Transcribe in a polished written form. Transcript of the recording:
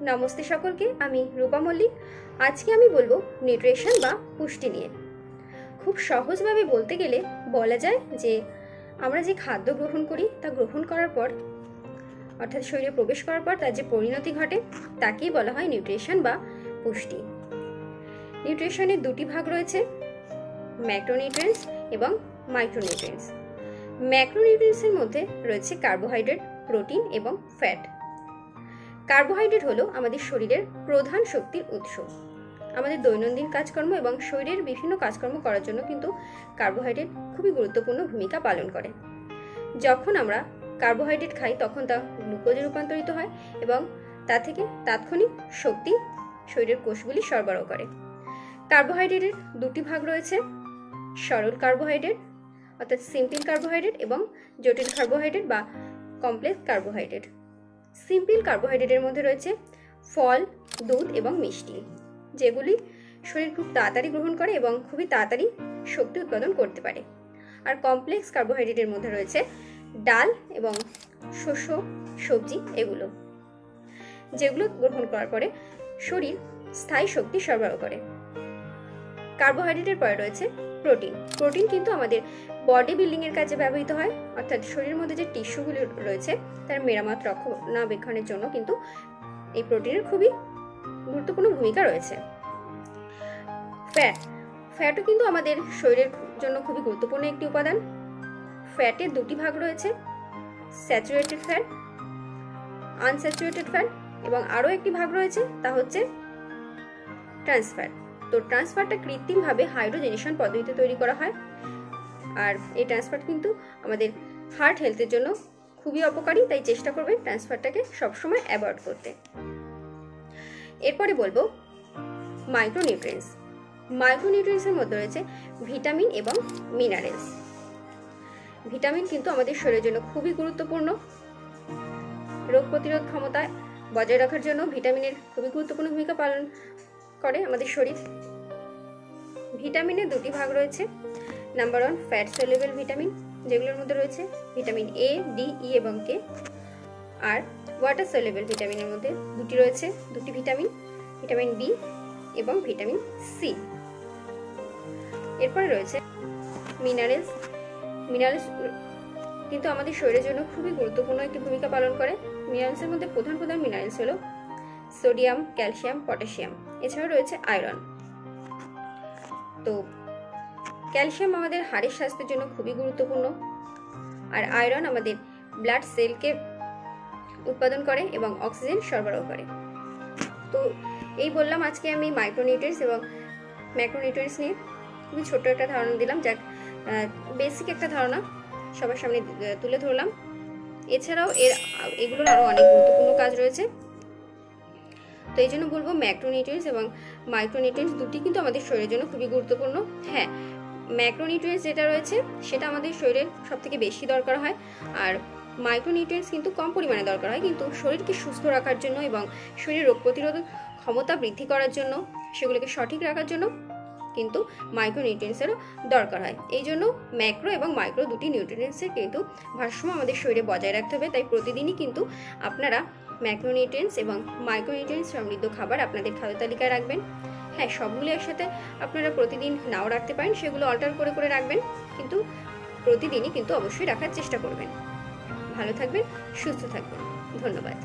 नमस्ते सकलके आमी रूपा मल्लिक। आज के आमी बोलबो निউট্রিশন बा पुष्टि निये। खूब सहज भावे बोलते गेले बला जाय जे आमरा जे खाद्य ग्रहण करी ता ग्रहण करार पर अर्थात शरीरे प्रवेश करार पर तार जे परिणति घटे ताकेई बला हय निউট্রিশন बा पुष्टि। निউট্রিশনের दुटी भाग रयेछे, मैक्रोनिউট্রিয়েন্টস एवं माइक्रोनिউট্রিয়েন্টস। मैक्रोनिউট্রিয়েন্টসেर मध्य रयेछे कार्बोहाइड्रेट, प्रोटीन एवं फैट। कार्बोहाइड्रेट हलो आमादेर शरीरेर प्रधान शक्तिर उत्स। आमादेर दैनन्दिन काजकर्म एवं शरीरेर विभिन्न काजकर्म करार जोन्नो किन्तु कार्बोहाइड्रेट खूबই गुरुत्वपूर्ण भूमिका पालन करे। যখন আমরা कार्बोहाइड्रेट खाई तखन ता ग्लुकोजे रूपान्तरित हय एवं ता थेके तात्क्षणिक शक्ति शरीरेर कोषगुली सरबराह करे। कार्बोहाइड्रेटेर दुटी भाग रयेछे, सरल कार्बोहाइड्रेट अर्थात सिम्पल कार्बोहाइड्रेट एवं जटिल कार्बोहाइड्रेट बा कमप्लेक्स कार्बोहाइड्रेट। सिम्पल कार्बोहाइड्रेटेर मध्य रयेछे फल, दूध एवं मिष्टि, जेगुली शरीर खूब ताड़ाताड़ी ग्रहण करे एवं खूबই ताड़ाताड़ी शक्ति उत्पादन करते पारे। और कमप्लेक्स कार्बोहाइड्रेटेर मध्य रयेछे डाल एवं शस्य, सब्जी एगुलो, जेगुलो ग्रहण करार परे शरीर स्थायी शक्ति सरबराह करे। कार्बोहाइड्रेटेर परे रयेछे प्रोटीन। प्रोटीन किन्तु आमादेर बडी बिल्डिंग एर काजे व्यवहृत हय, अर्थात शरीरेर मধ্যে যে টিস্যুগুলো রয়েছে তার মেরামত রক্ষণাবেক্ষণের জন্য কিন্তু এই প্রোটিনের খুবই গুরুত্বপূর্ণ ভূমিকা রয়েছে। ফ্যাটও কিন্তু আমাদের শরীরের জন্য খুবই গুরুত্বপূর্ণ একটি উপাদান। ফ্যাটের দুটি ভাগ রয়েছে, স্যাচুরেটেড ফ্যাট, আনস্যাচুরেটেড ফ্যাট এবং আরও একটি ভাগ রয়েছে তা হচ্ছে ট্রান্স ফ্যাট। তো ট্রান্স ফ্যাটটা কৃত্রিমভাবে হাইড্রোজেনেশন পদ্ধতিতে তৈরি করা হয় আর এই ট্রান্স ফ্যাট কিন্তু আমাদের হার্ট হেলথের জন্য খুবই অপকারী, তাই চেষ্টা করবেন ট্রান্স ফ্যাটটাকে সবসময় অ্যাভয়েড করতে। এরপরে বলবো মাইক্রোনিউট্রিয়েন্টস। মাইক্রোনিউট্রিয়েন্টসের মধ্যে রয়েছে ভিটামিন এবং মিনারেলস। ভিটামিন কিন্তু আমাদের শরীরের জন্য খুবই গুরুত্বপূর্ণ। রোগ প্রতিরোধ ক্ষমতা বজায় রাখার জন্য ভিটামিনের খুবই গুরুত্বপূর্ণ ভূমিকা পালন করে আমাদের শরীর। ভিটামিনের দুটি ভাগ রয়েছে, নাম্বার 1 ফ্যাট সলিউবল ভিটামিন, যেগুলোর মধ্যে রয়েছে ভিটামিন এ, ডি, ই এবং কে। আর ওয়াটার সলিউবল ভিটামিনের মধ্যে দুটি রয়েছে, দুটি ভিটামিন, ভিটামিন বি এবং ভিটামিন সি। এরপরে রয়েছে মিনারেলস। মিনারেলস কিন্তু আমাদের শরীরের জন্য খুবই গুরুত্বপূর্ণ একটি ভূমিকা পালন করে। মিনারেলসের মধ্যে প্রধান প্রধান মিনারেলস হলো সোডিয়াম, ক্যালসিয়াম, পটাশিয়াম, এছাড়াও রয়েছে আয়রন। তো ক্যালসিয়াম আমাদের হাড়ের স্বাস্থ্যের জন্য খুবই গুরুত্বপূর্ণ আর আয়রন আমাদের ব্লাড সেলকে উৎপাদন করে এবং অক্সিজেন সরবরাহ করে। তো এই বললাম আজকে আমি মাইক্রোনিউট্রিয়েন্টস এবং ম্যাক্রোনিউট্রিয়েন্টস নিয়ে খুবই ছোট্ট একটা ধারণা দিলাম, যাক বেসিক একটা ধারণা সবার সামনে তুলে ধরলাম। এছাড়াও এগুলোর আরও অনেক গুরুত্বপূর্ণ কাজ রয়েছে। তো এই জন্য বলবো ম্যাক্রোনিউট্রিয়েন্টস এবং মাইক্রোনিউট্রিয়েন্টস দুটি কিন্তু আমাদের শরীরের জন্য খুবই গুরুত্বপূর্ণ। হ্যাঁ, ম্যাক্রোনিউট্রিয়েন্টস যেটা রয়েছে সেটা আমাদের শরীরের সবথেকে বেশি দরকার হয় আর মাইক্রোনিউট্রিয়েন্টস কিন্তু কম পরিমাণে দরকার হয়, কিন্তু শরীরকে সুস্থ রাখার জন্য এবং শরীরের রোগ প্রতিরোধ ক্ষমতা বৃদ্ধি করার জন্য, সেগুলোকে সঠিক রাখার জন্য কিন্তু মাইক্রোনিউট্রিয়েন্টসেরও দরকার হয়। এই জন্য ম্যাক্রো এবং মাইক্রো দুটি নিউট্রিয়েন্টসের কিন্তু ভারসাম্য আমাদের শরীরে বজায় রাখতে হবে। তাই প্রতিদিনই কিন্তু আপনারা ম্যাক্রোনিউট্রিয়েন্টস এবং মাইক্রোনিউট্রিয়েন্টস সমৃদ্ধ খাবার আপনাদের খাদ্য তালিকায় রাখবেন। হ্যাঁ, সবগুলো একসাথে আপনারা প্রতিদিন নাও রাখতে পারেন, সেগুলো অল্টার করে করে রাখবেন, কিন্তু প্রতিদিনই কিন্তু অবশ্যই রাখার চেষ্টা করবেন। ভালো থাকবেন, সুস্থ থাকবেন। ধন্যবাদ।